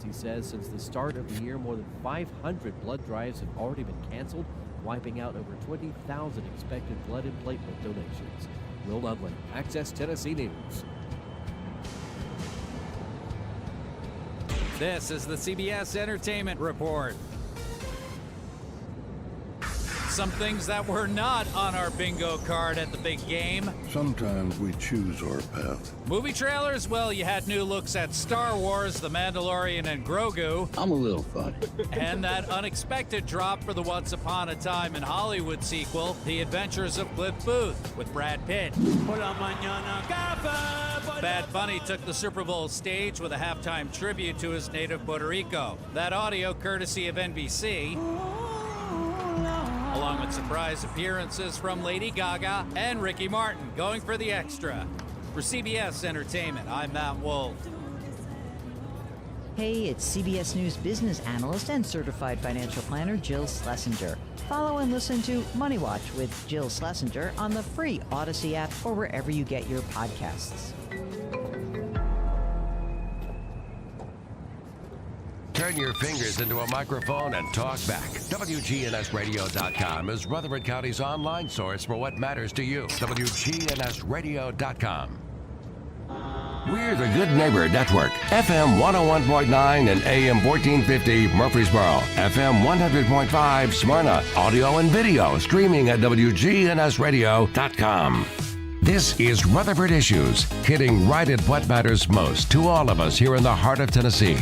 He says since the start of the year, more than 500 blood drives have already been canceled, wiping out over 20,000 expected blood and platelet donations. Will Ludley, Access Tennessee News. This is the CBS Entertainment Report. Some things that were not on our bingo card at the big game. Sometimes we choose our path. Movie trailers, well, you had new looks at Star Wars, The Mandalorian, and Grogu. I'm a little funny. And that unexpected drop for the Once Upon a Time in Hollywood sequel, The Adventures of Cliff Booth, with Brad Pitt. Bad Bunny took the Super Bowl stage with a halftime tribute to his native Puerto Rico. That audio courtesy of NBC. Along with surprise appearances from Lady Gaga and Ricky Martin, going for the extra. For CBS Entertainment, I'm Matt Wolf. Hey, it's CBS News business analyst and certified financial planner Jill Schlesinger. Follow and listen to Money Watch with Jill Schlesinger on the free Odyssey app or wherever you get your podcasts. Turn your fingers into a microphone and talk back. WGNSradio.com is Rutherford County's online source for what matters to you. WGNSradio.com. We're the Good Neighbor Network. FM 101.9 and AM 1450 Murfreesboro. FM 100.5 Smyrna. Audio and video streaming at WGNSradio.com. This is Rutherford Issues, hitting right at what matters most to all of us here in the heart of Tennessee.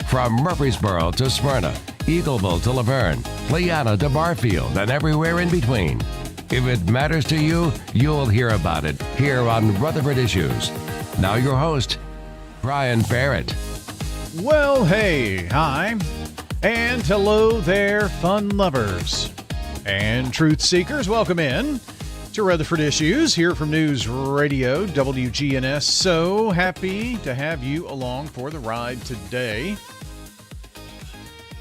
From Murfreesboro to Smyrna, Eagleville to Laverne, Playana to Barfield, and everywhere in between. If it matters to you, you'll hear about it here on Rutherford Issues. Now your host, Brian Barrett. Well, hey, hi, and hello there, fun lovers and truth seekers. Welcome in to Rutherford Issues here from News Radio WGNS. So happy to have you along for the ride today.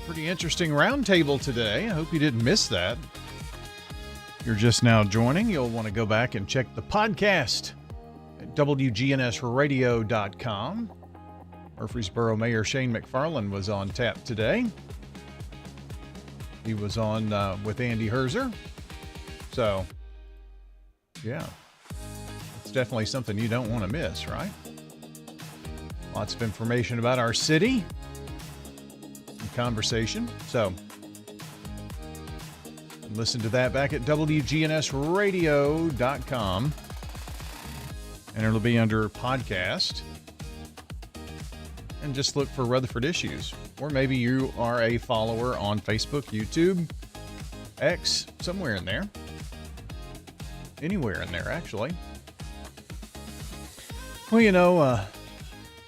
Pretty interesting roundtable today. I hope you didn't miss that. If you're just now joining, you'll want to go back and check the podcast at wgnsradio.com. Murfreesboro Mayor Shane McFarland was on tap today. He was on with Andy Herzer. So, yeah, it's definitely something you don't want to miss, right? Lots of information about our city and conversation. So, listen to that back at wgnsradio.com. And it'll be under podcast. And just look for Rutherford Issues. Or maybe you are a follower on Facebook, YouTube, X, somewhere in there. Anywhere in there, actually. Well, you know,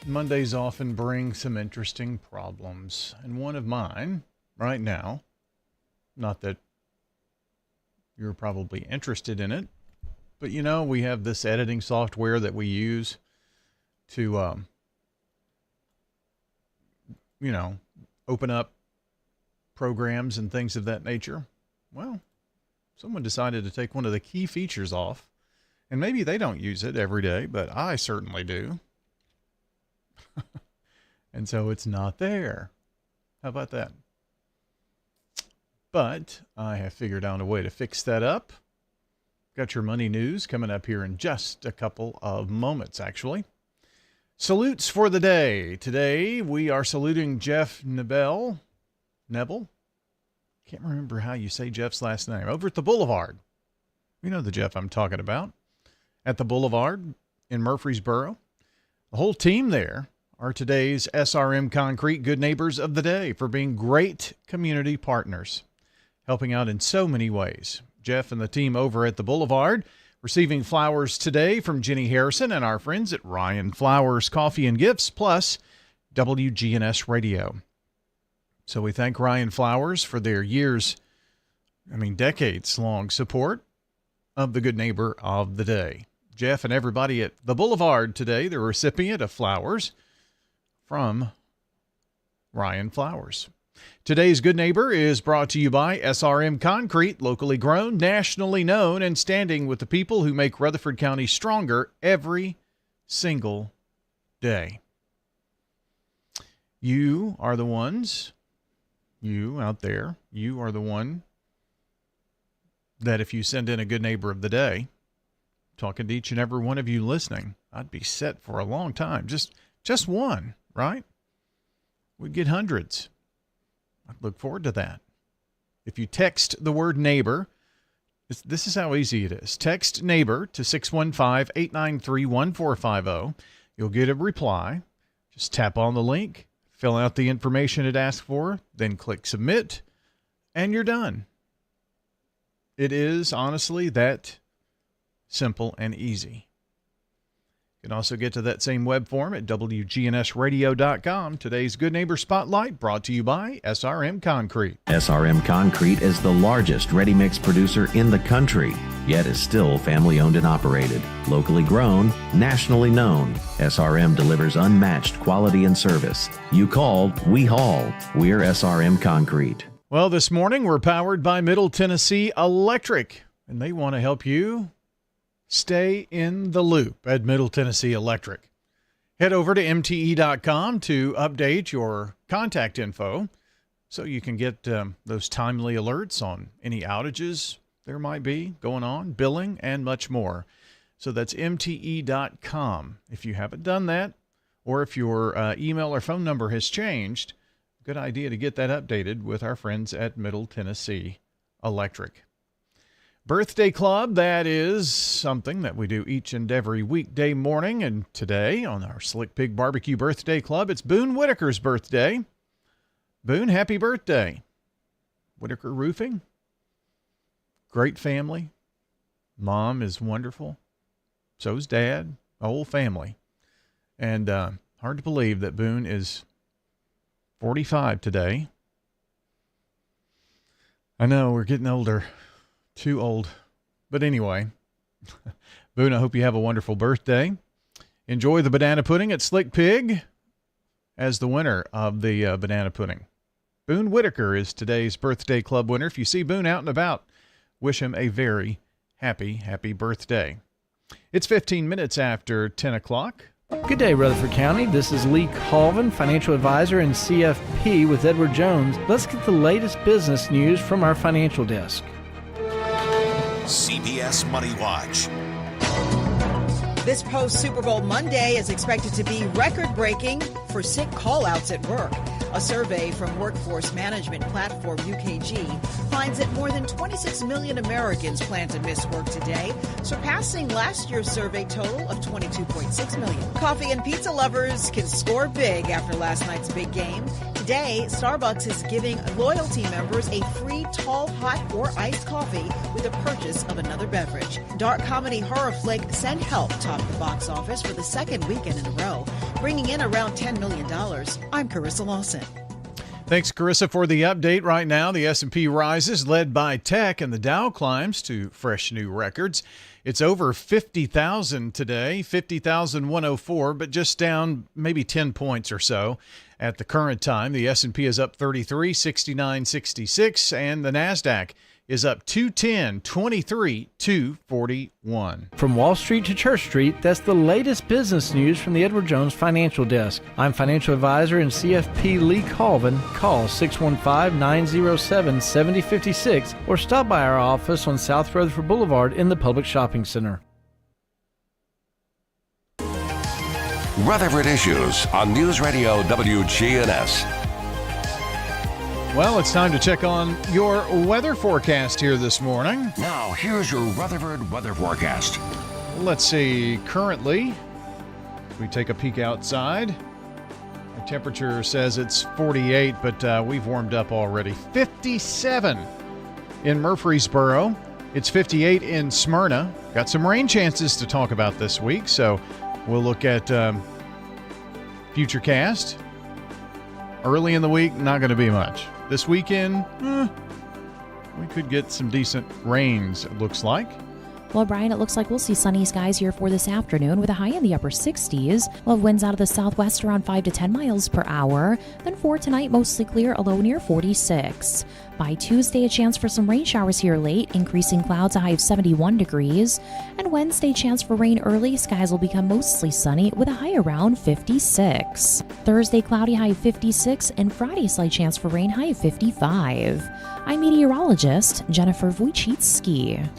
Mondays often bring some interesting problems. And one of mine, right now, not that you're probably interested in it, but, you know, we have this editing software that we use to, you know, open up programs and things of that nature. Well, someone decided to take one of the key features off, and maybe they don't use it every day, but I certainly do. And so it's not there. How about that? But I have figured out a way to fix that up. Got your money news coming up here in just a couple of moments, actually. Salutes for the day. Today we are saluting Jeff Nebel. Can't remember how you say Jeff's last name. Over at the Boulevard. You know the Jeff I'm talking about. At the Boulevard in Murfreesboro. The whole team there are today's SRM Concrete Good Neighbors of the Day for being great community partners, helping out in so many ways. Jeff and the team over at the Boulevard receiving flowers today from Jenny Harrison and our friends at Ryan Flowers Coffee and Gifts, plus WGNS Radio. So we thank Ryan Flowers for their decades-long support of the Good Neighbor of the Day. Jeff and everybody at the Boulevard today, the recipient of flowers from Ryan Flowers. Today's Good Neighbor is brought to you by SRM Concrete, locally grown, nationally known, and standing with the people who make Rutherford County stronger every single day. You are the ones, you out there, you are the one that if you send in a good neighbor of the day, talking to each and every one of you listening, I'd be set for a long time. Just one, right? We'd get hundreds. I look forward to that. If you text the word neighbor, this is how easy it is. Text neighbor to 615-893-1450. You'll get a reply. Just tap on the link, fill out the information it asks for, then click submit, and you're done. It is honestly that simple and easy. You can also get to that same web form at wgnsradio.com. Today's Good Neighbor Spotlight brought to you by SRM Concrete. SRM Concrete is the largest ready-mix producer in the country, yet is still family-owned and operated. Locally grown, nationally known, SRM delivers unmatched quality and service. You call, we haul. We're SRM Concrete. Well, this morning we're powered by Middle Tennessee Electric, and they want to help you stay in the loop at Middle Tennessee Electric. Head over to mte.com to update your contact info so you can get those timely alerts on any outages there might be going on, billing, and much more. So that's mte.com. If you haven't done that, or if your email or phone number has changed, good idea to get that updated with our friends at Middle Tennessee Electric. Birthday Club, that is something that we do each and every weekday morning. And today on our Slick Pig Barbecue Birthday Club, it's Boone Whitaker's birthday. Boone, happy birthday. Whitaker Roofing, great family. Mom is wonderful. So's Dad, a whole family. And hard to believe that Boone is 45 today. I know, we're getting older. Too old. But anyway, Boone, I hope you have a wonderful birthday. Enjoy the banana pudding at Slick Pig as the winner of the banana pudding. Boone Whitaker is today's Birthday Club winner. If you see Boone out and about, wish him a very happy birthday. It's 15 minutes after 10 o'clock. Good day, Rutherford County. This is Lee Colvin, financial advisor and CFP with Edward Jones. Let's get the latest business news from our financial desk. CBS Money Watch. This post-Super Bowl Monday is expected to be record-breaking for sick call-outs at work. A survey from workforce management platform UKG finds that more than 26 million Americans plan to miss work today, surpassing last year's survey total of 22.6 million. Coffee and pizza lovers can score big after last night's big game. Today, Starbucks is giving loyalty members a free tall, hot, or iced coffee with the purchase of another beverage. Dark comedy horror flick Send Help topped the box office for the second weekend in a row, bringing in around $10 million. I'm Carissa Lawson. Thanks, Carissa, for the update. Right now, the S&P rises, led by tech, and the Dow climbs to fresh new records. It's over 50,000 today, 50,104, but just down maybe 10 points or so at the current time. The S&P is up 33, 69.66, and the NASDAQ is up 210, 23, 241. From Wall Street to Church Street, that's the latest business news from the Edward Jones Financial Desk. I'm financial advisor and CFP Lee Colvin. Call 615-907-7056 or stop by our office on South Rutherford Boulevard in the Public Shopping Center. Rutherford Issues on News Radio WGNS. Well, it's time to check on your weather forecast here this morning. Now, here's your Rutherford weather forecast. Let's see. Currently, if we take a peek outside, our temperature says it's 48, but we've warmed up already. 57 in Murfreesboro. It's 58 in Smyrna. Got some rain chances to talk about this week, so we'll look at Futurecast. Early in the week, not going to be much. This weekend, we could get some decent rains, it looks like. Well, Brian, it looks like we'll see sunny skies here for this afternoon with a high in the upper 60s. We'll have winds out of the southwest around 5 to 10 miles per hour. Then for tonight, mostly clear, a low near 46. By Tuesday, a chance for some rain showers here late, increasing clouds, a high of 71 degrees. And Wednesday, chance for rain early. Skies will become mostly sunny with a high around 56. Thursday, cloudy, high of 56. And Friday, slight chance for rain, high of 55. I'm meteorologist Jennifer Wojcicki.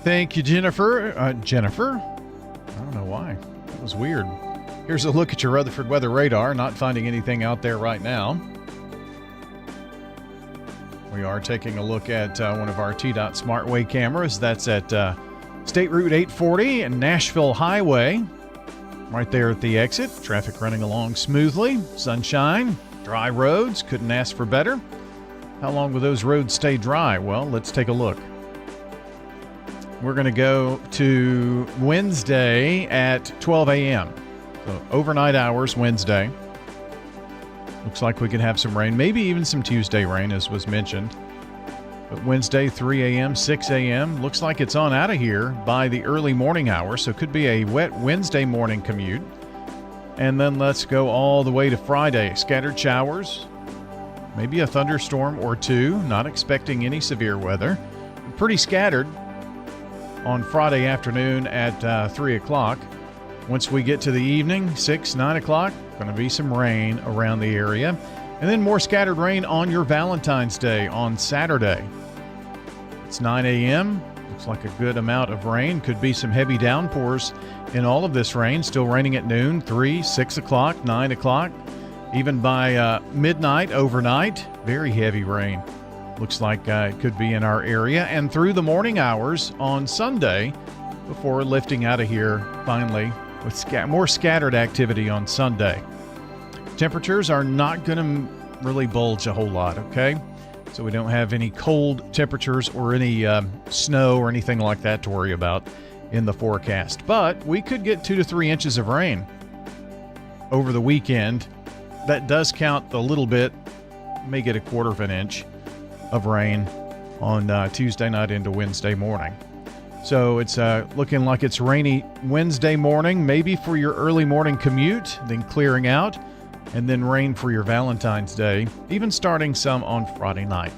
Thank you, Jennifer. Jennifer? I don't know why. That was weird. Here's a look at your Rutherford weather radar. Not finding anything out there right now. We are taking a look at one of our T-Dot SmartWay cameras. That's at State Route 840 and Nashville Highway. Right there at the exit. Traffic running along smoothly. Sunshine, dry roads. Couldn't ask for better. How long will those roads stay dry? Well, let's take a look. We're going to go to Wednesday at 12 a.m. So overnight hours Wednesday. Looks like we could have some rain, maybe even some Tuesday rain, as was mentioned. But Wednesday, 3 a.m., 6 a.m., looks like it's on out of here by the early morning hours, so it could be a wet Wednesday morning commute. And then let's go all the way to Friday. Scattered showers, maybe a thunderstorm or two, not expecting any severe weather. Pretty scattered on Friday afternoon at 3 o'clock. Once we get to the evening, 6, 9 o'clock, going to be some rain around the area. And then more scattered rain on your Valentine's Day on Saturday. It's 9 a.m. Looks like a good amount of rain. Could be some heavy downpours in all of this rain. Still raining at noon, 3, 6 o'clock, 9 o'clock. Even by midnight, overnight, very heavy rain. Looks like it could be in our area. And through the morning hours on Sunday before lifting out of here finally with more scattered activity on Sunday. Temperatures are not going to really bulge a whole lot, okay? So we don't have any cold temperatures or any snow or anything like that to worry about in the forecast. But we could get 2 to 3 inches of rain over the weekend. That does count a little bit. May get a quarter of an inch of rain on Tuesday night into Wednesday morning. So it's looking like it's rainy Wednesday morning, maybe for your early morning commute, then clearing out, and then rain for your Valentine's Day, even starting some on Friday night.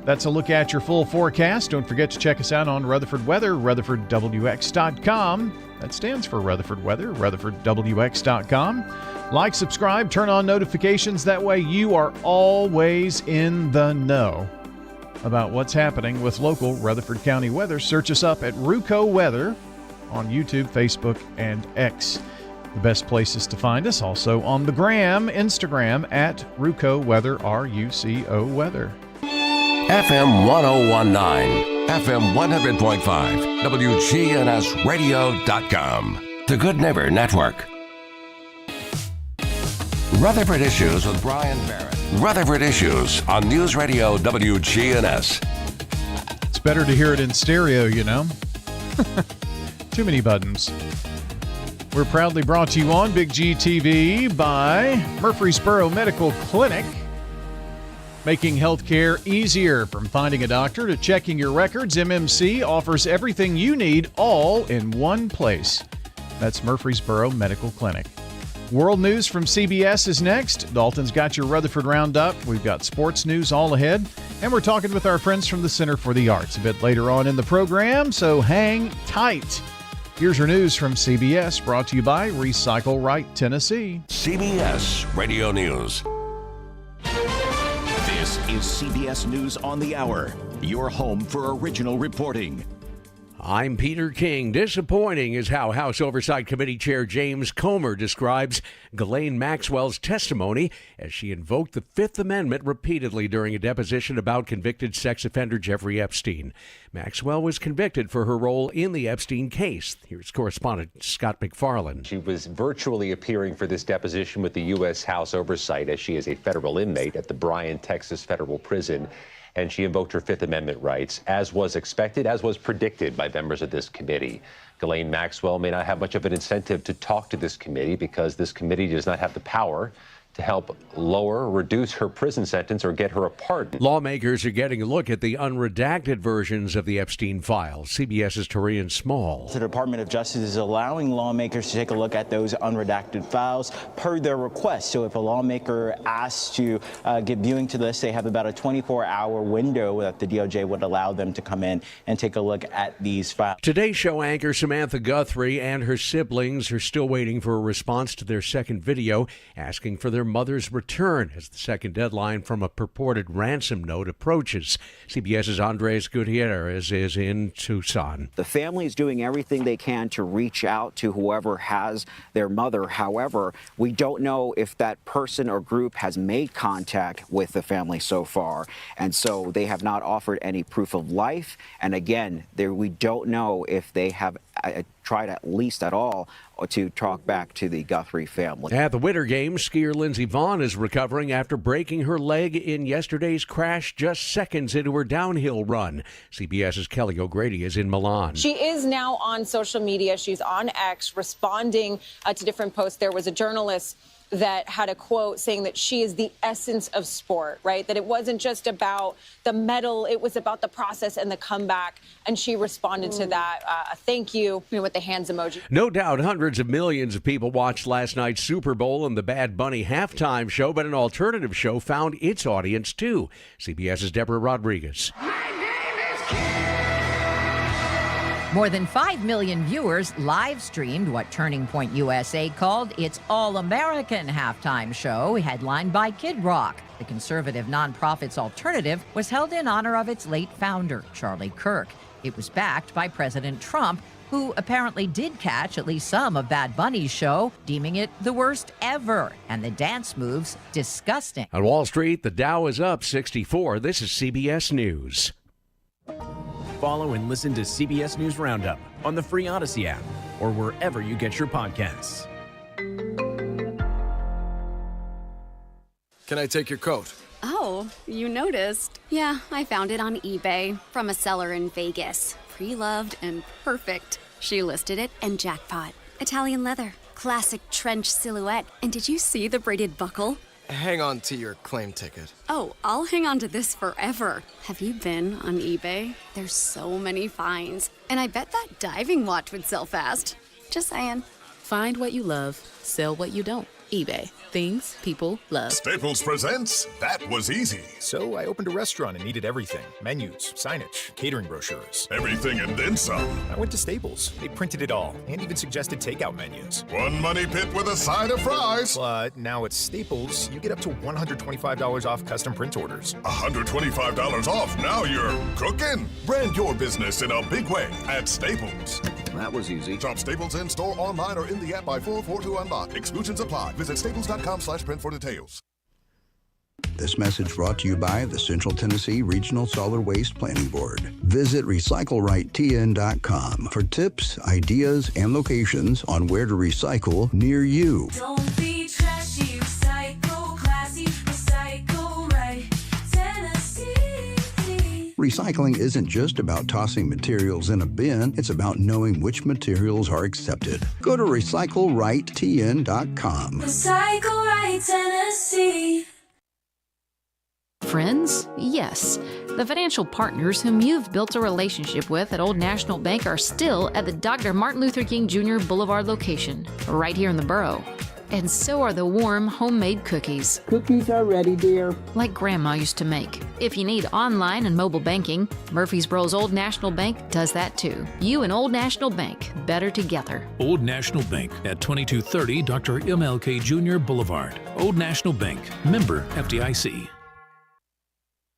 That's a look at your full forecast. Don't forget to check us out on Rutherford Weather, RutherfordWX.com. That stands for Rutherford Weather, RutherfordWX.com. Like, subscribe, turn on notifications. That way you are always in the know about what's happening with local Rutherford County weather. Search us up at Ruco Weather on YouTube, Facebook, and X. The best places to find us. Also on the Instagram at Ruco Weather, RUCO Weather. FM 1019, FM 100.5, WGNSradio.com. The Good Neighbor Network. Rutherford Issues with Brian Barrett. Rutherford Issues on News Radio WGNS. It's better to hear it in stereo, you know. Too many buttons. We're proudly brought to you on Big G TV by Murfreesboro Medical Clinic. Making healthcare easier. From finding a doctor to checking your records, MMC offers everything you need all in one place. That's Murfreesboro Medical Clinic. World news from CBS is next. Dalton's got your Rutherford Roundup. We've got sports news all ahead. And we're talking with our friends from the Center for the Arts a bit later on in the program, so hang tight. Here's your news from CBS, brought to you by Recycle Right Tennessee. CBS Radio News. This is CBS News on the Hour, your home for original reporting. I'm Peter King. Disappointing is how House Oversight Committee Chair James Comer describes Ghislaine Maxwell's testimony as she invoked the Fifth Amendment repeatedly during a deposition about convicted sex offender Jeffrey Epstein. Maxwell was convicted for her role in the Epstein case. Here's correspondent Scott McFarland. She was virtually appearing for this deposition with the U.S. House Oversight as she is a federal inmate at the Bryan, Texas Federal Prison. And she invoked her Fifth Amendment rights, as was expected, as was predicted by members of this committee. Ghislaine Maxwell may not have much of an incentive to talk to this committee because this committee does not have the power to help reduce her prison sentence or get her a pardon. Lawmakers are getting a look at the unredacted versions of the Epstein files. CBS's Torian Small. The Department of Justice is allowing lawmakers to take a look at those unredacted files per their request. So if a lawmaker asks to get viewing to this, they have about a 24-hour window that the DOJ would allow them to come in and take a look at these files. Today Show anchor Samantha Guthrie and her siblings are still waiting for a response to their second video asking for their mother's return as the second deadline from a purported ransom note approaches. CBS's Andres Gutierrez is in Tucson. The family is doing everything they can to reach out to whoever has their mother. However, we don't know if that person or group has made contact with the family so far. And so they have not offered any proof of life. And again, we don't know if they have tried at least at all to talk back to the Guthrie family. At the Winter Games, skier Lindsey Vonn is recovering after breaking her leg in yesterday's crash just seconds into her downhill run. CBS's Kelly O'Grady is in Milan. She is now on social media. She's on X responding to different posts. There was a journalist that had a quote saying that she is the essence of sport, right? That it wasn't just about the medal, it was about the process and the comeback. And she responded to that, thank you, with the hands emoji. No doubt hundreds of millions of people watched last night's Super Bowl and the Bad Bunny halftime show, but an alternative show found its audience too. CBS's Deborah Rodriguez. More than 5 million viewers live-streamed what Turning Point USA called its All-American halftime show, headlined by Kid Rock. The conservative nonprofit's alternative was held in honor of its late founder, Charlie Kirk. It was backed by President Trump, who apparently did catch at least some of Bad Bunny's show, deeming it the worst ever, and the dance moves disgusting. On Wall Street, the Dow is up 64. This is CBS News. Follow and listen to CBS News Roundup on the free Odyssey app or wherever you get your podcasts. Can I take your coat? Oh, you noticed. Yeah, I found it on eBay from a seller in Vegas. Pre-loved and perfect. She listed it and jackpot. Italian leather, classic trench silhouette. And did you see the braided buckle? Hang on to your claim ticket. Oh, I'll hang on to this forever. Have you been on eBay? There's so many finds. And I bet that diving watch would sell fast. Just saying. Find what you love, sell what you don't. eBay. Things people love. Staples presents That Was Easy. So I opened a restaurant and needed everything. Menus, signage, catering brochures. Everything and then some. I went to Staples. They printed it all and even suggested takeout menus. One money pit with a side of fries. But now at Staples, you get up to $125 off custom print orders. $125 off. Now you're cooking. Brand your business in a big way at Staples. That was easy. Shop Staples in store, online, or in the app by 4/4 to unlock. Exclusions apply. Visit staples.com/print for details. This message brought to you by the Central Tennessee Regional Solid Waste Planning Board. Visit recyclerightTN.com for tips, ideas, and locations on where to recycle near you. Don't be trashy, recycle classy, recycle right, Tennessee. Recycling isn't just about tossing materials in a bin, it's about knowing which materials are accepted. Go to recyclerightTN.com. Recycle right, Tennessee. Friends? Yes. The financial partners whom you've built a relationship with at Old National Bank are still at the Dr. Martin Luther King Jr. Boulevard location, right here in the borough. And so are the warm, homemade cookies. Cookies are ready, dear. Like Grandma used to make. If you need online and mobile banking, Murfreesboro's Old National Bank does that too. You and Old National Bank, better together. Old National Bank at 2230 Dr. MLK Jr. Boulevard. Old National Bank. Member FDIC.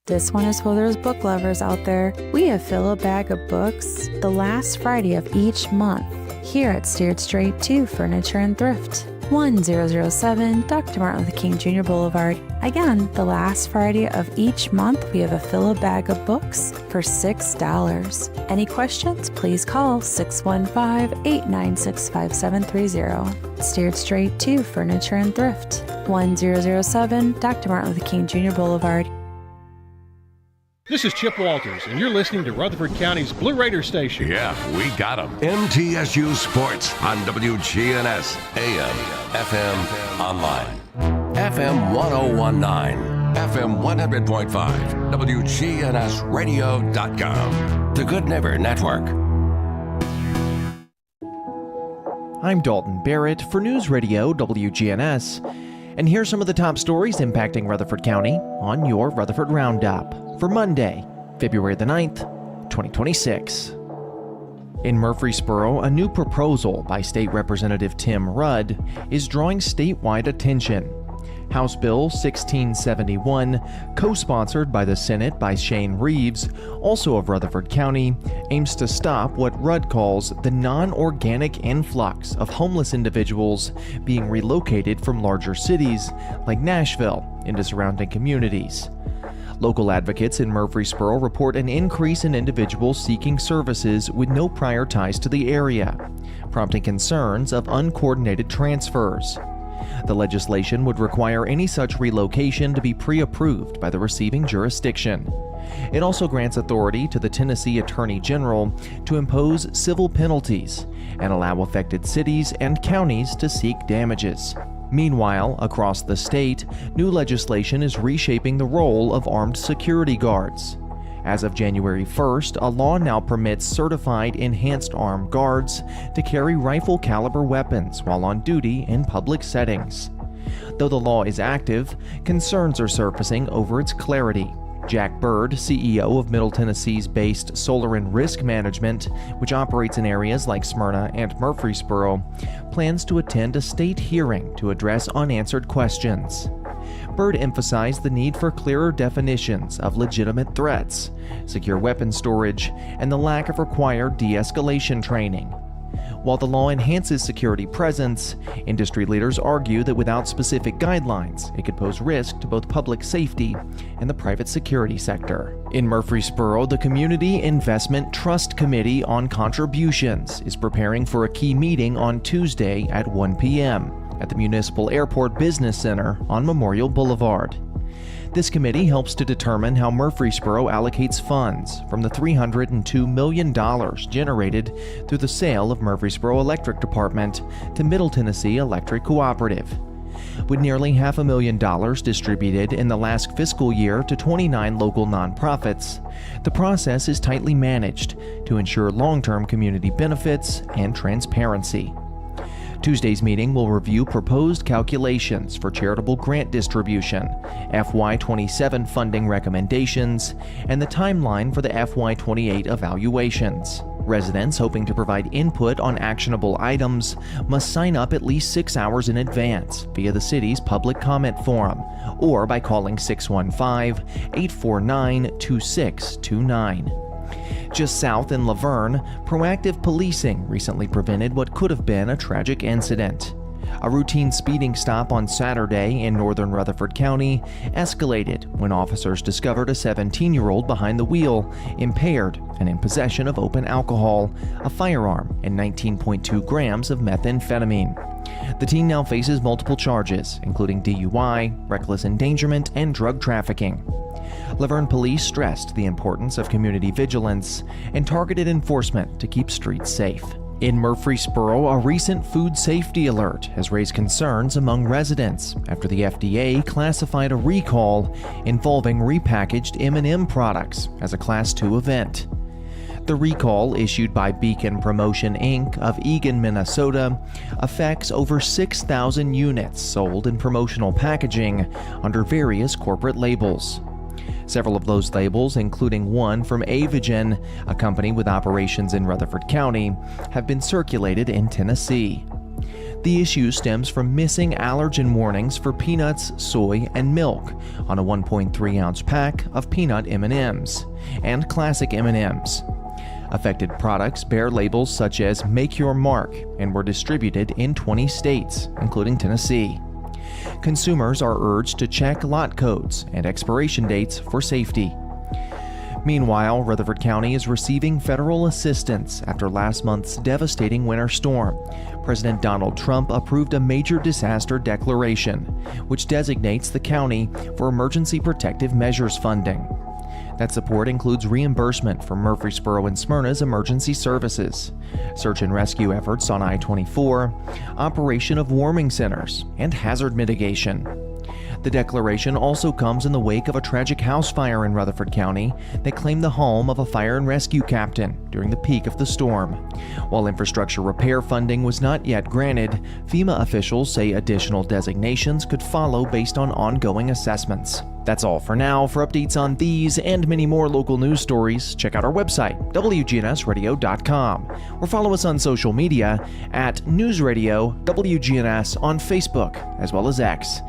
This one is for those book lovers out there. We have Fill a Bag of Books the last Friday of each month here at Steered Straight 2 Furniture and Thrift, 1007 Dr. Martin Luther King Jr. Boulevard. Again, the last Friday of each month, we have a Fill a Bag of Books for $6. Any questions, please call 615-896-5730. Steered Straight 2 Furniture and Thrift, 1007 Dr. Martin Luther King Jr. Boulevard. This is Chip Walters, and you're listening to Rutherford County's Blue Raider station. Yeah, we got them. MTSU Sports on WGNS, AM, FM, online. FM 1019, FM 100.5, WGNSradio.com. The Good Neighbor Network. I'm Dalton Barrett for News Radio WGNS, and here's some of the top stories impacting Rutherford County on your Rutherford Roundup for Monday, February the 9th, 2026. In Murfreesboro, a new proposal by State Representative Tim Rudd is drawing statewide attention. House Bill 1671, co-sponsored by the Senate by Shane Reeves, also of Rutherford County, aims to stop what Rudd calls the non-organic influx of homeless individuals being relocated from larger cities like Nashville into surrounding communities. Local advocates in Murfreesboro report an increase in individuals seeking services with no prior ties to the area, prompting concerns of uncoordinated transfers. The legislation would require any such relocation to be pre-approved by the receiving jurisdiction. It also grants authority to the Tennessee Attorney General to impose civil penalties and allow affected cities and counties to seek damages. Meanwhile, across the state, new legislation is reshaping the role of armed security guards. As of January 1st, a law now permits certified enhanced armed guards to carry rifle-caliber weapons while on duty in public settings. Though the law is active, concerns are surfacing over its clarity. Jack Bird, CEO of Middle Tennessee's based Solar & Risk Management, which operates in areas like Smyrna and Murfreesboro, plans to attend a state hearing to address unanswered questions. Bird emphasized the need for clearer definitions of legitimate threats, secure weapon storage, and the lack of required de-escalation training. While the law enhances security presence, industry leaders argue that without specific guidelines, it could pose risk to both public safety and the private security sector. In Murfreesboro, the Community Investment Trust Committee on Contributions is preparing for a key meeting on Tuesday at 1 p.m. at the Municipal Airport Business Center on Memorial Boulevard. This committee helps to determine how Murfreesboro allocates funds from the $302 million generated through the sale of Murfreesboro Electric Department to Middle Tennessee Electric Cooperative. With nearly $500,000 distributed in the last fiscal year to 29 local nonprofits, the process is tightly managed to ensure long-term community benefits and transparency. Tuesday's meeting will review proposed calculations for charitable grant distribution, FY27 funding recommendations, and the timeline for the FY28 evaluations. Residents hoping to provide input on actionable items must sign up at least 6 hours in advance via the city's public comment forum or by calling 615-849-2629. Just south in Laverne, proactive policing recently prevented what could have been a tragic incident. A routine speeding stop on Saturday in northern Rutherford County escalated when officers discovered a 17-year-old behind the wheel, impaired and in possession of open alcohol, a firearm, and 19.2 grams of methamphetamine. The teen now faces multiple charges, including DUI, reckless endangerment, and drug trafficking. Laverne police stressed the importance of community vigilance and targeted enforcement to keep streets safe. In Murfreesboro, a recent food safety alert has raised concerns among residents after the FDA classified a recall involving repackaged M&M products as a Class II event. The recall, issued by Beacon Promotion Inc. of Eagan, Minnesota, affects over 6,000 units sold in promotional packaging under various corporate labels. Several of those labels, including one from Avigen, a company with operations in Rutherford County, have been circulated in Tennessee. The issue stems from missing allergen warnings for peanuts, soy, and milk on a 1.3-ounce pack of peanut M&Ms and classic M&Ms. Affected products bear labels such as Make Your Mark and were distributed in 20 states, including Tennessee. Consumers are urged to check lot codes and expiration dates for safety. Meanwhile, Rutherford County is receiving federal assistance after last month's devastating winter storm. President Donald Trump approved a major disaster declaration, which designates the county for emergency protective measures funding. That support includes reimbursement for Murfreesboro and Smyrna's emergency services, search and rescue efforts on I-24, operation of warming centers, and hazard mitigation. The declaration also comes in the wake of a tragic house fire in Rutherford County that claimed the home of a fire and rescue captain during the peak of the storm. While infrastructure repair funding was not yet granted, FEMA officials say additional designations could follow based on ongoing assessments. That's all for now. For updates on these and many more local news stories, check out our website, wgnsradio.com, or follow us on social media at News Radio WGNS on Facebook, as well as X.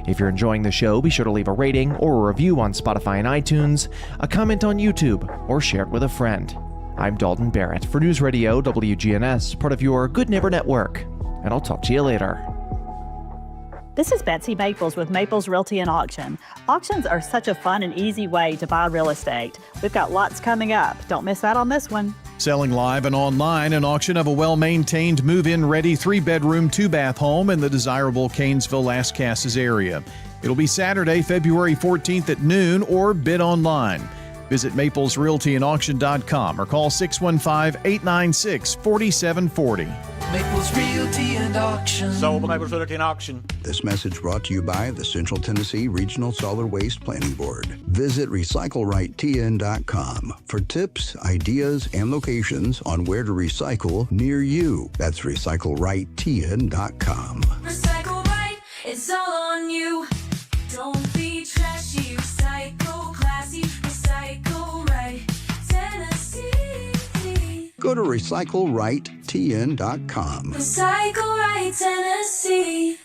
If you're enjoying the show, be sure to leave a rating or a review on Spotify and iTunes, a comment on YouTube, or share it with a friend. I'm Dalton Barrett for News Radio WGNS, part of your Good Neighbor Network, and I'll talk to you later. This is Betsy Maples with Maples Realty and Auction. Auctions are such a fun and easy way to buy real estate. We've got lots coming up. Don't miss out on this one. Selling live and online, an auction of a well-maintained, move-in ready 3-bedroom, 2-bath home in the desirable Canesville-Las Casas area. It'll be Saturday, February 14th at noon, or bid online. Visit maplesrealtyandauction.com or call 615-896-4740. Maples Realty and Auction. Sold by Maples Realty and Auction. This message brought to you by the Central Tennessee Regional Solid Waste Planning Board. Visit recyclerightTN.com for tips, ideas, and locations on where to recycle near you. That's recyclerightTN.com. Recycle right, it's all on you. Don't be trashy, recycle classy, recycle right, Tennessee. Go to recyclerightTN.com. Recycle right, Tennessee.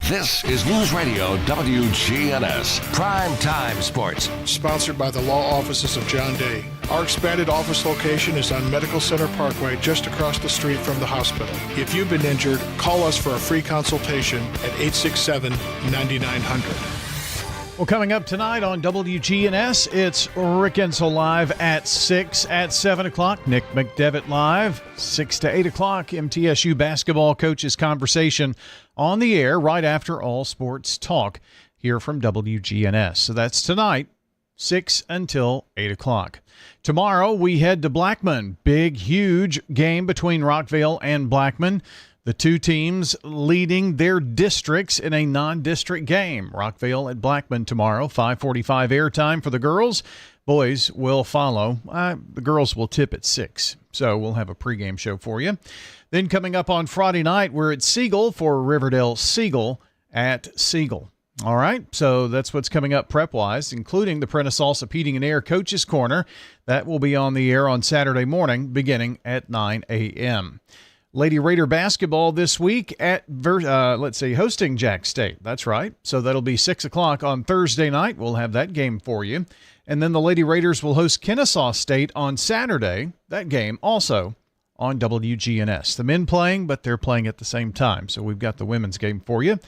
This is News Radio WGNS, Prime Time Sports. Sponsored by the law offices of John Day. Our expanded office location is on Medical Center Parkway, just across the street from the hospital. If you've been injured, call us for a free consultation at 867-9900. Well, coming up tonight on WGNS, it's Rick Ensel live at 6, at 7 o'clock. Nick McDevitt live, 6 to 8 o'clock. MTSU basketball coaches conversation on the air right after All Sports Talk here from WGNS. So that's tonight, 6 until 8 o'clock. Tomorrow, we head to Blackman. Big, huge game between Rockvale and Blackman. The two teams leading their districts in a non-district game. Rockvale at Blackman tomorrow, 5:45 airtime for the girls. Boys will follow. The girls will tip at 6, so we'll have a pregame show for you. Then coming up on Friday night, we're at Siegel for Riverdale Siegel at Siegel. All right, so that's what's coming up prep-wise, including the Prentice Allsup Heating and Air Coaches Corner. That will be on the air on Saturday morning beginning at 9 a.m. Lady Raider basketball this week at, hosting Jack State. That's right. So that'll be 6 o'clock on Thursday night. We'll have that game for you. And then the Lady Raiders will host Kennesaw State on Saturday. That game also on WGNS. The men playing, but they're playing at the same time. So we've got the women's game for you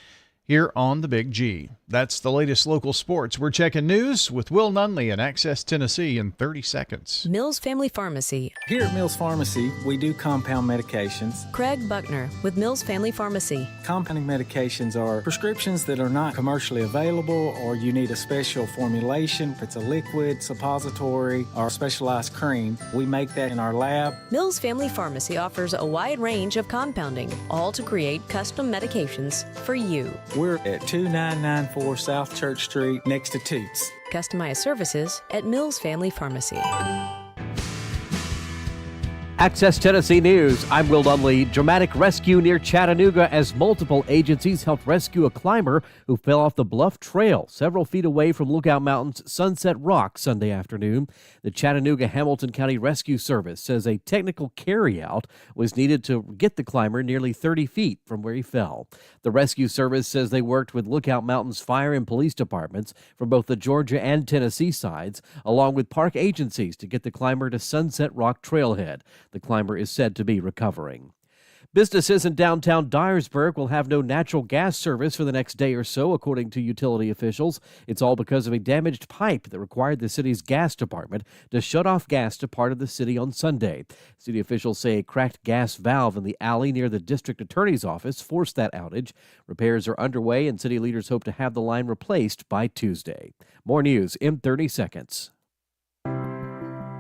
here on the Big G. That's the latest local sports. We're checking news with Will Nunley and Access Tennessee in 30 seconds. Mills Family Pharmacy. Here at Mills Pharmacy, we do compound medications. Craig Buckner with Mills Family Pharmacy. Compounding medications are prescriptions that are not commercially available, or you need a special formulation. If it's a liquid, suppository, or a specialized cream, we make that in our lab. Mills Family Pharmacy offers a wide range of compounding, all to create custom medications for you. We're at 2994 South Church Street, next to Toots. Customized services at Mills Family Pharmacy. Access Tennessee News. I'm Will Dunley. Dramatic rescue near Chattanooga as multiple agencies helped rescue a climber who fell off the Bluff Trail several feet away from Lookout Mountain's Sunset Rock Sunday afternoon. The Chattanooga-Hamilton County Rescue Service says a technical carryout was needed to get the climber nearly 30 feet from where he fell. The Rescue Service says they worked with Lookout Mountain's fire and police departments from both the Georgia and Tennessee sides, along with park agencies, to get the climber to Sunset Rock Trailhead. The climber is said to be recovering. Businesses in downtown Dyersburg will have no natural gas service for the next day or so, according to utility officials. It's all because of a damaged pipe that required the city's gas department to shut off gas to part of the city on Sunday. City officials say a cracked gas valve in the alley near the district attorney's office forced that outage. Repairs are underway, and city leaders hope to have the line replaced by Tuesday. More news in 30 seconds.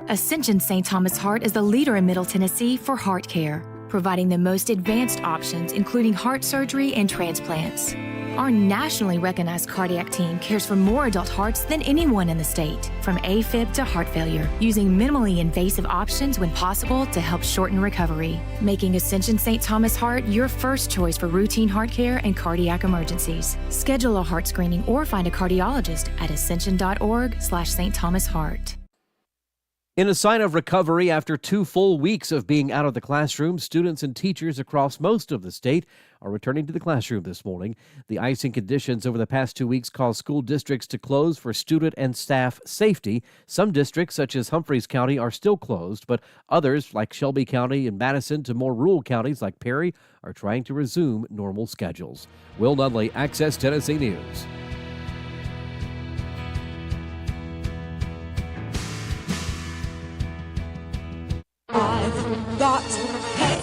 Ascension St. Thomas Heart is the leader in Middle Tennessee for heart care, providing the most advanced options, including heart surgery and transplants. Our nationally recognized cardiac team cares for more adult hearts than anyone in the state, from AFib to heart failure, using minimally invasive options when possible to help shorten recovery, making Ascension St. Thomas Heart your first choice for routine heart care and cardiac emergencies. Schedule a heart screening or find a cardiologist at ascension.org/St. Thomas Heart. In a sign of recovery after 2 full weeks of being out of the classroom, students and teachers across most of the state are returning to the classroom this morning. The icing conditions over the past 2 weeks caused school districts to close for student and staff safety. Some districts, such as Humphreys County, are still closed, but others, like Shelby County and Madison, to more rural counties like Perry, are trying to resume normal schedules. Will Nunley, Access Tennessee News.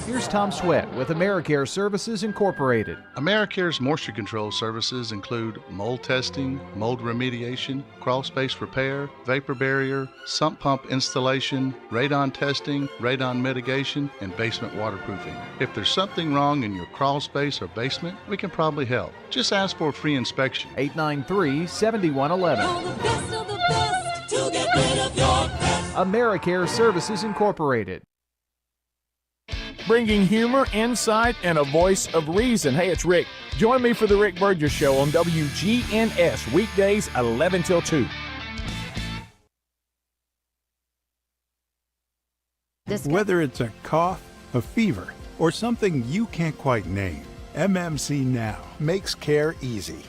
Here's Tom Sweat with AmeriCare Services Incorporated. AmeriCare's moisture control services include mold testing, mold remediation, crawl space repair, vapor barrier, sump pump installation, radon testing, radon mitigation, and basement waterproofing. If there's something wrong in your crawl space or basement, we can probably help. Just ask for a free inspection. 893-7111. AmeriCare Services Incorporated. Bringing humor, insight, and a voice of reason. Hey, it's Rick. Join me for the Rick Burgess Show on WGNS, weekdays 11 till 2. Whether it's a cough, a fever, or something you can't quite name, MMC Now makes care easy.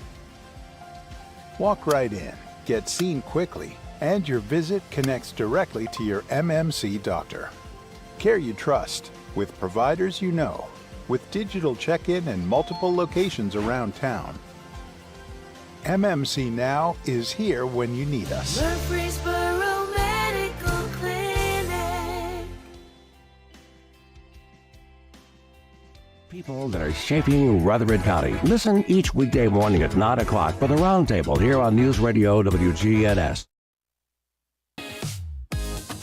Walk right in, get seen quickly, and your visit connects directly to your MMC doctor. Care you trust, with providers you know, with digital check-in and multiple locations around town. MMC Now is here when you need us. Murfreesboro Medical Clinic. People that are shaping Rutherford County. Listen each weekday morning at 9 o'clock for the Roundtable here on News Radio WGNS.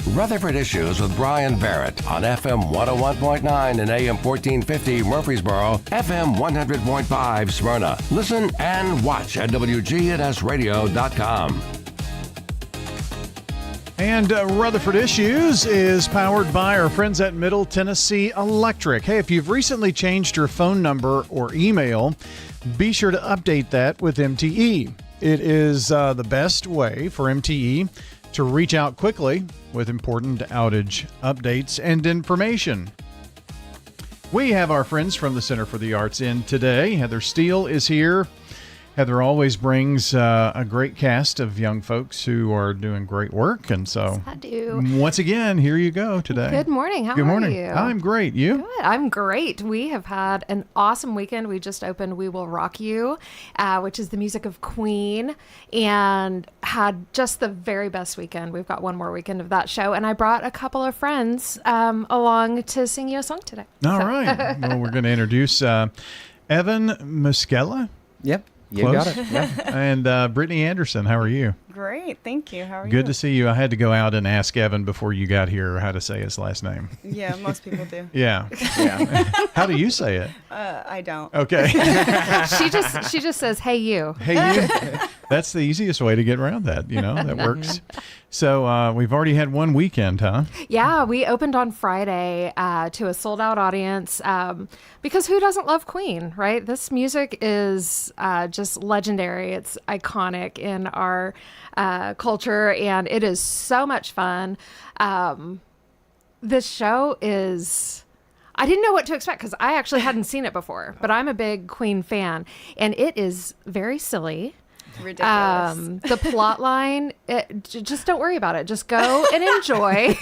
Rutherford Issues with Brian Barrett on FM 101.9 and AM 1450 Murfreesboro, FM 100.5 Smyrna. Listen and watch at wgnsradio.com. And Rutherford Issues is powered by our friends at Middle Tennessee Electric. Hey, if you've recently changed your phone number or email, be sure to update that with MTE. It is the best way for MTE to reach out quickly with important outage updates and information. We have our friends from the Center for the Arts in today. Heather Steele is here. Heather always brings a great cast of young folks who are doing great work. And so, I do. Once again, here you go today. Good morning. How Good morning. are you? I'm great. You? Good. I'm great. We have had an awesome weekend. We just opened We Will Rock You, which is the music of Queen, and had just the very best weekend. We've got one more weekend of that show, and I brought a couple of friends along to sing you a song today. All right. Well, we're going to introduce Evan Muscella. Yep. You Close. got it. Yeah. And Brittany Anderson, how are you? Great, thank you. How are you? Good to see you. I had to go out and ask Evan before you got here how to say his last name. Yeah, most people do. Yeah. How do you say it? I don't. Okay. She just says, "Hey you." Hey you. That's the easiest way to get around that. That works. So we've already had one weekend, huh? Yeah, we opened on Friday to a sold-out audience because who doesn't love Queen, right? This music is just legendary. It's iconic in our culture, and it is so much fun. This show is... I didn't know what to expect because I actually hadn't seen it before, but I'm a big Queen fan, and it is very silly. Ridiculous. The plot line, just don't worry about it. Just go and enjoy.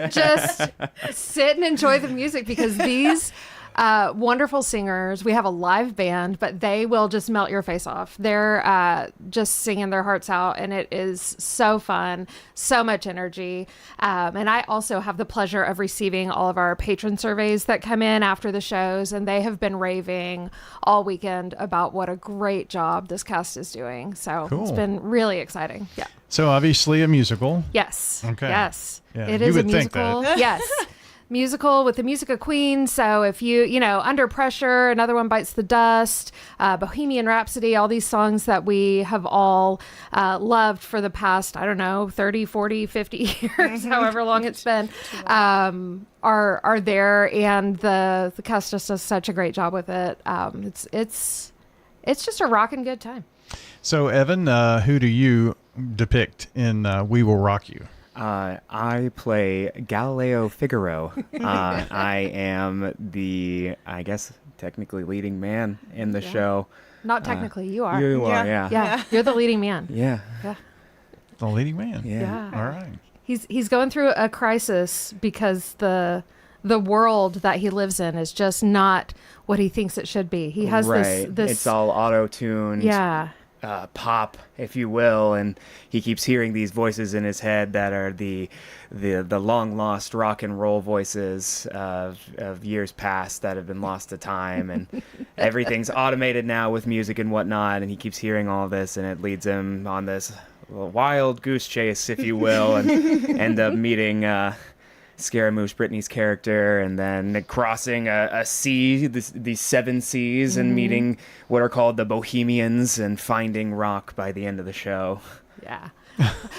Just sit and enjoy the music because these wonderful singers, we have a live band, but they will just melt your face off. They're just singing their hearts out, and it is so fun, so much energy. And I also have the pleasure of receiving all of our patron surveys that come in after the shows, and they have been raving all weekend about what a great job this cast is doing. So Cool. It's been really exciting. Yeah. So obviously a musical. Yes. Okay. Yes. Yeah. It You is a would think musical. that. Yes. musical with the music of Queen. So if you know, Under Pressure, Another One Bites the Dust, Bohemian Rhapsody, all these songs that we have all loved for the past, I don't know, 30, 40, 50 years, however long it's been, are there. And the cast just does such a great job with it. It's just a rockin' good time. So, Evan, who do you depict in We Will Rock You? I play Galileo Figaro. I am the, I guess, technically leading man in the show. Not technically, you are. You are, yeah. Yeah, you're the leading man. Yeah. Yeah. The leading man. Yeah. All right. He's going through a crisis because the world that he lives in is just not what he thinks it should be. He has this It's all auto-tuned. Yeah. Pop, if you will, and he keeps hearing these voices in his head that are the long lost rock and roll voices of years past that have been lost to time, and everything's automated now with music and whatnot, and he keeps hearing all this, and it leads him on this wild goose chase, if you will, and end up meeting Scaramouche, Brittany's character, and then crossing a sea, these 7 seas, and meeting what are called the Bohemians, and finding rock by the end of the show. Yeah.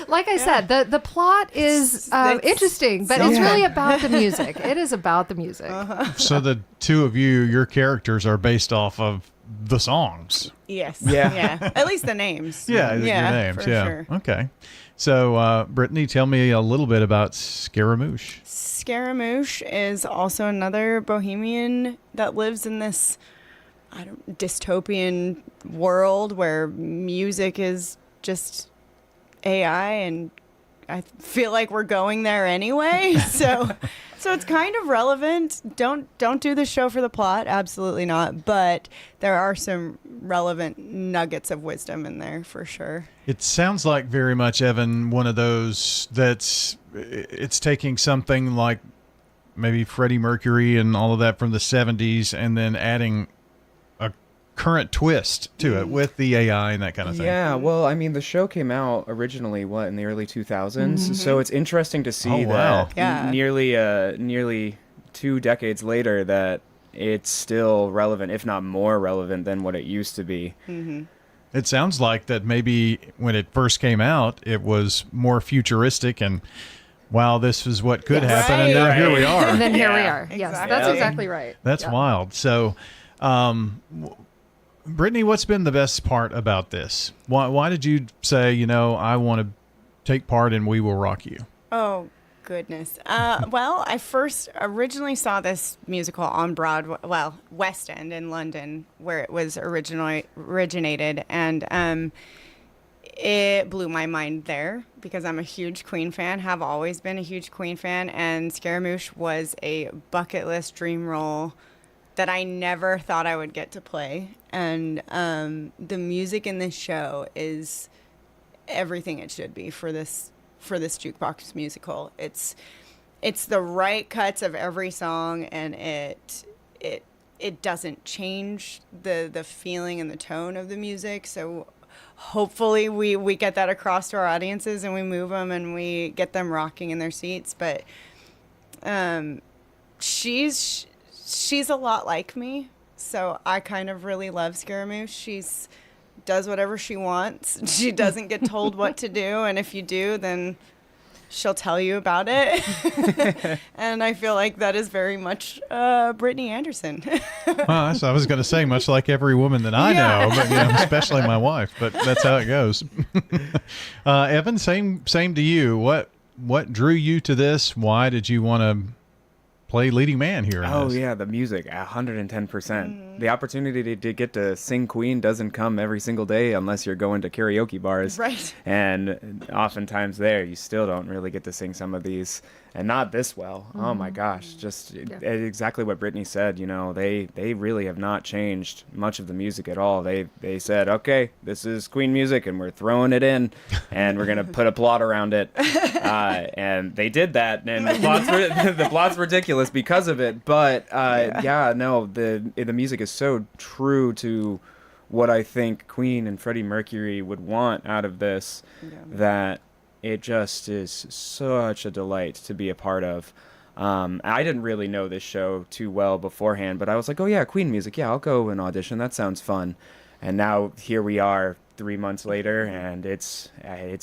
Like I said, the plot is interesting, but it's really about the music. It is about the music. So the two of you, your characters are based off of the songs. Yes. Yeah. At least the names. Yeah, your names. For sure. Okay. So, Brittany, tell me a little bit about Scaramouche. Scaramouche is also another Bohemian that lives in this dystopian world where music is just AI, and I feel like we're going there anyway. So it's kind of relevant. Don't do the show for the plot, absolutely not. But there are some relevant nuggets of wisdom in there for sure. It sounds like very much, Evan, one of those it's taking something like maybe Freddie Mercury and all of that from the 70s and then adding a current twist to it with the AI and that kind of thing. Yeah, well, I mean, the show came out originally, in the early 2000s? So it's interesting to see that nearly 2 decades later that it's still relevant, if not more relevant than what it used to be. Mm-hmm. It sounds like that maybe when it first came out, it was more futuristic and, wow, this is what could happen, and now here we are. And then here we are. Exactly. Yes, that's exactly right. That's wild. So, Brittany, what's been the best part about this? Why did you say, I want to take part in We Will Rock You? Oh, goodness. Well, I first originally saw this musical on Broadway, West End in London, where it was originated, and it blew my mind there because I'm a huge Queen fan, have always been a huge Queen fan, and Scaramouche was a bucket list dream role that I never thought I would get to play. And the music in this show is everything it should be for this jukebox musical. It's the right cuts of every song, and it doesn't change the feeling and the tone of the music. So hopefully we get that across to our audiences, and we move them and we get them rocking in their seats. But she's a lot like me, so I kind of really love Scaramouche. She's does whatever she wants. She doesn't get told what to do, and if you do, then she'll tell you about it. And I feel like that is very much Brittany Anderson. Well, I was going to say, much like every woman that I know, but especially my wife. But that's how it goes. Evan, same to you. What drew you to this? Why did you want to play leading man here? Yeah, the music, 110%. The opportunity to get to sing Queen doesn't come every single day unless you're going to karaoke bars. Right. And oftentimes there, you still don't really get to sing some of these, and not this well. Oh my gosh, just exactly what Brittany said. They really have not changed much of the music at all. They said, okay, this is Queen music, and we're throwing it in, and we're gonna put a plot around it. And they did that, and the plot's ridiculous because of it. But the music is so true to what I think Queen and Freddie Mercury would want out of this, that it just is such a delight to be a part of. I didn't really know this show too well beforehand, but I was like, oh yeah, Queen music. Yeah, I'll go and audition. That sounds fun. And now here we are 3 months later, and it's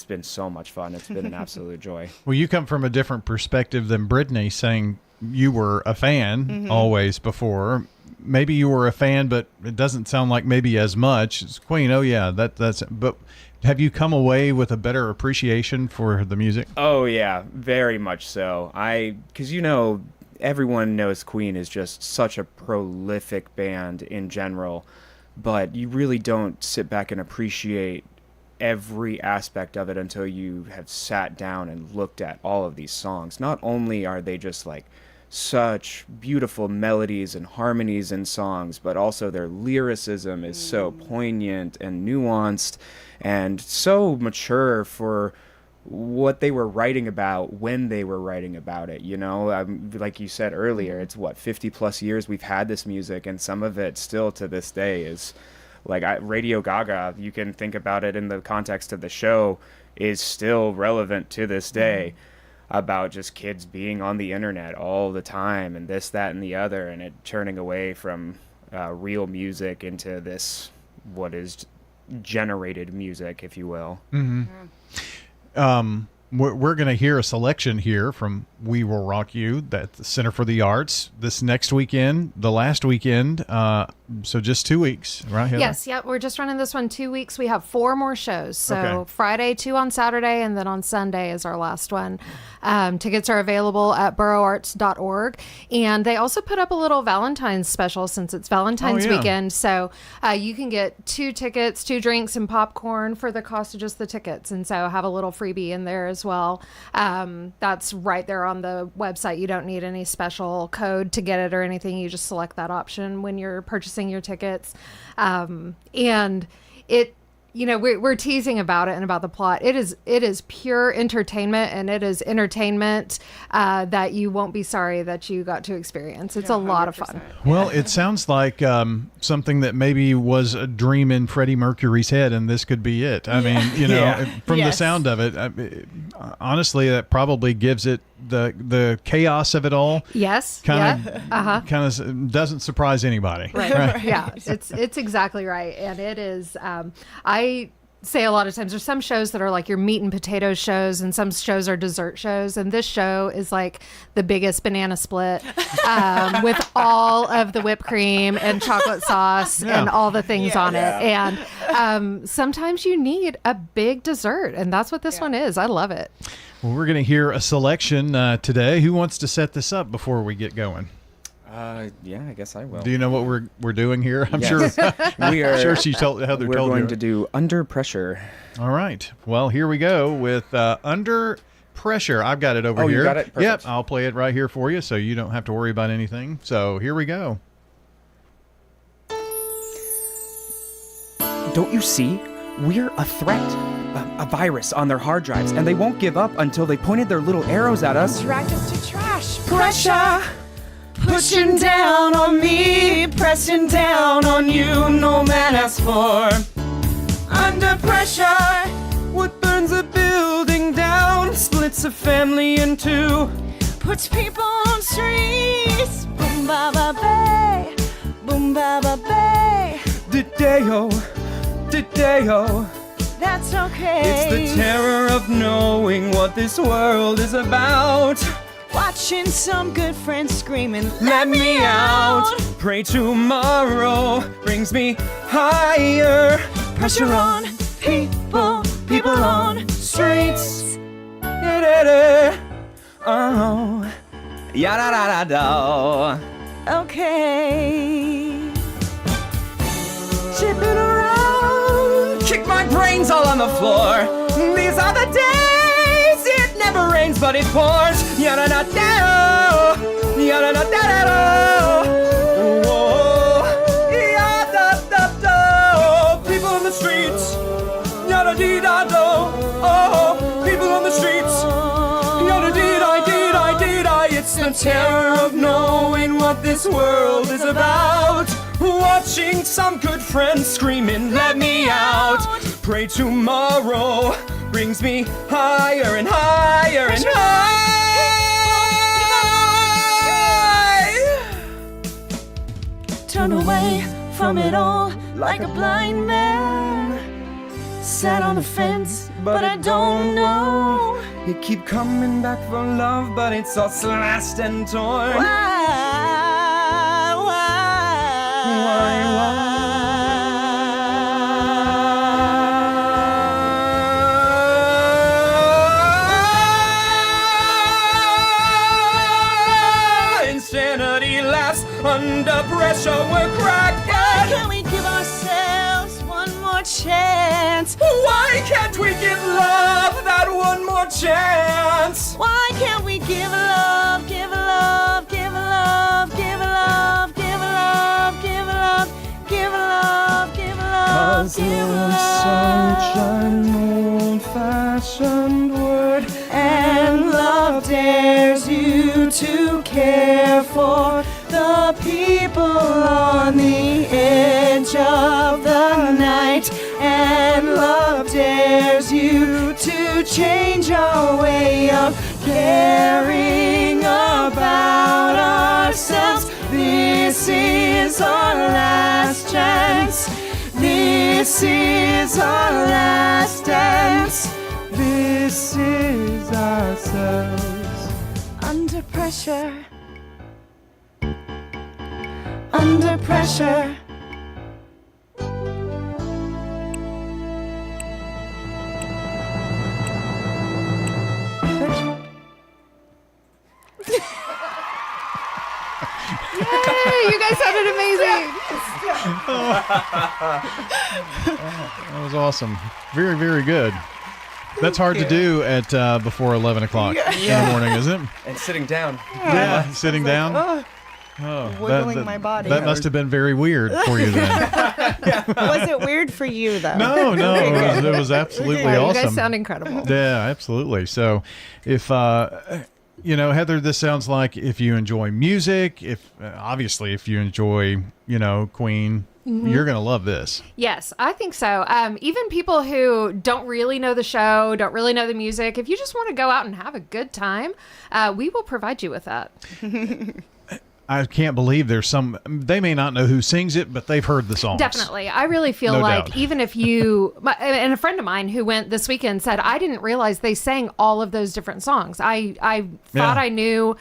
been so much fun. It's been an absolute joy. Well, you come from a different perspective than Brittany, saying you were a fan always before. Maybe you were a fan, but it doesn't sound like maybe as much as Queen. Oh yeah, that's. But have you come away with a better appreciation for the music? Oh yeah, very much so. Because everyone knows Queen is just such a prolific band in general, but you really don't sit back and appreciate every aspect of it until you have sat down and looked at all of these songs. Not only are they just like such beautiful melodies and harmonies in songs, but also their lyricism is so poignant and nuanced and so mature for what they were writing about when they were writing about it. Like you said earlier, it's 50 plus years we've had this music, and some of it still to this day is like Radio Gaga. You can think about it in the context of the show, is still relevant to this day. About just kids being on the internet all the time and this, that, and the other, and it turning away from real music into this, what is generated music, if you will. We're going to hear a selection here from We Will Rock You, that's the Center for the Arts, this next weekend, the last weekend. So just 2 weeks, right, Heather? Yes, yep. We're just running this one 2 weeks. We have 4 more shows. So Okay. Friday, 2 on Saturday, and then on Sunday is our last one. Tickets are available at borougharts.org. And they also put up a little Valentine's special since it's Valentine's weekend. So you can get 2 tickets, 2 drinks, and popcorn for the cost of just the tickets. And so have a little freebie in there as well. That's right there on the website. You don't need any special code to get it or anything. You just select that option when you're purchasing your tickets. And it, we're teasing about it and about the plot. It is pure entertainment, and it is entertainment that you won't be sorry that you got to experience. It's a lot of fun. Well, it sounds like something that maybe was a dream in Freddie Mercury's head, and this could be it. I mean, from the sound of it, honestly, that probably gives it the chaos of it all. Yes. Kind of doesn't surprise anybody. Right. Yeah. It's exactly right. And it is, I say a lot of times there's some shows that are like your meat and potatoes shows, and some shows are dessert shows. And this show is like the biggest banana split with all of the whipped cream and chocolate sauce and all the things on it. And sometimes you need a big dessert, and that's what this one is. I love it. Well, we're going to hear a selection today. Who wants to set this up before we get going? Yeah, I guess I will. Do you know what we're doing here? I'm Yes. sure. Heather told We're you. going to do Under Pressure. All right. Well, here we go with Under Pressure. I've got it over here. You got it? Perfect. Yep. I'll play it right here for you, so you don't have to worry about anything. So here we go. Don't you see? We're a threat. A virus on their hard drives, and they won't give up until they pointed their little arrows at us. Dragged us to trash. Pressure. Pushing down on me, pressing down on you, no man asks for. Under pressure, what burns a building down splits a family in two, puts people on streets. Boom ba ba bay, boom ba ba bay. Dideo, That's okay. It's the terror of knowing what this world is about. Watching some good friends screaming, let me out. Pray tomorrow brings me higher. Pressure on people, people on streets. Oh, Ya-da-da-da-da. Okay. Chip it around. Kick my brains all on the floor. These are the days it never rains but it pours. Ya-da-da-da-da. Ya-da-da-da-da. Whoa. Ya-da-da-da. People on the streets. Ya-da-dee-da-do. Oh, people on the streets. Ya-da-dee-da-dee-da-dee-da. It's the terror of knowing what this world is about. Watching some good friends screaming, let me out. Pray tomorrow brings me higher and higher and higher. turned away from it all like a blind man. Sat on the fence, but I don't know. You keep coming back for love, but it's all slashed and torn. Why? Insanity laughs under pressure, we're cracking. Why can't we give ourselves one more chance? Why can't we give love that one more chance? Why can't we give love, give love, give love, give love, give love, give love, give love, give love, Cause love's such an old-fashioned word, and love dares you to care for the people on the edge of the night, and love dares you to change our way of caring about ourselves. This is our last chance. This is our last dance. this is ourselves. Under pressure. Under pressure. Yay, you guys sounded amazing. That was awesome. Very, very good. That's hard to do at before 11 o'clock in the morning, isn't it? And sitting down. Yeah, sitting down. Wiggling my body. That must have been very weird for you then. Was it weird for you, though? No, it was absolutely awesome. You guys sound incredible. Yeah, absolutely. So if, Heather, this sounds like if you enjoy music, obviously if you enjoy, Queen, you're going to love this. Yes, I think so. Even people who don't really know the show, don't really know the music, if you just want to go out and have a good time, we will provide you with that. I can't believe they may not know who sings it, but they've heard the songs. Definitely. I really feel No like doubt. even if and a friend of mine who went this weekend said, I didn't realize they sang all of those different songs. I thought I knew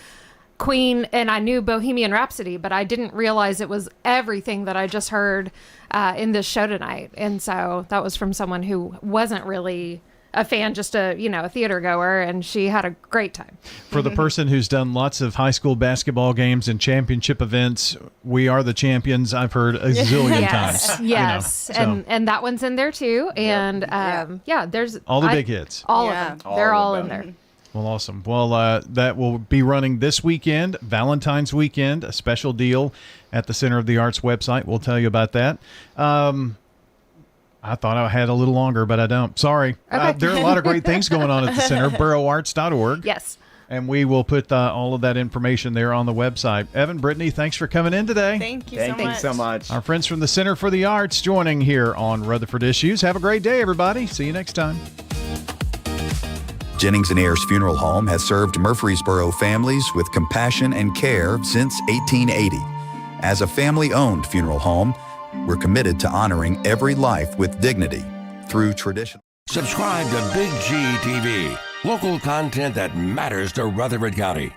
Queen and I knew Bohemian Rhapsody, but I didn't realize it was everything that I just heard in this show tonight. And so that was from someone who wasn't really a fan, just a theater goer, and she had a great time. For the person who's done lots of high school basketball games and championship events, We Are the Champions, I've heard a zillion times. Yes. And that one's in there too. And there's all the big hits. All of them. They're all in there. Well, awesome. Well, that will be running this weekend, Valentine's weekend, a special deal at the Center of the Arts website. We'll tell you about that. I thought I had a little longer, but I don't. Sorry. Okay. There are a lot of great things going on at the center, borougharts.org. Yes. And we will put all of that information there on the website. Evan, Brittany, thanks for coming in today. Thank you so much. Our friends from the Center for the Arts joining here on Rutherford Issues. Have a great day, everybody. See you next time. Jennings and Ayers Funeral Home has served Murfreesboro families with compassion and care since 1880. As a family-owned funeral home, we're committed to honoring every life with dignity through tradition. Subscribe to Big G TV, local content that matters to Rutherford County.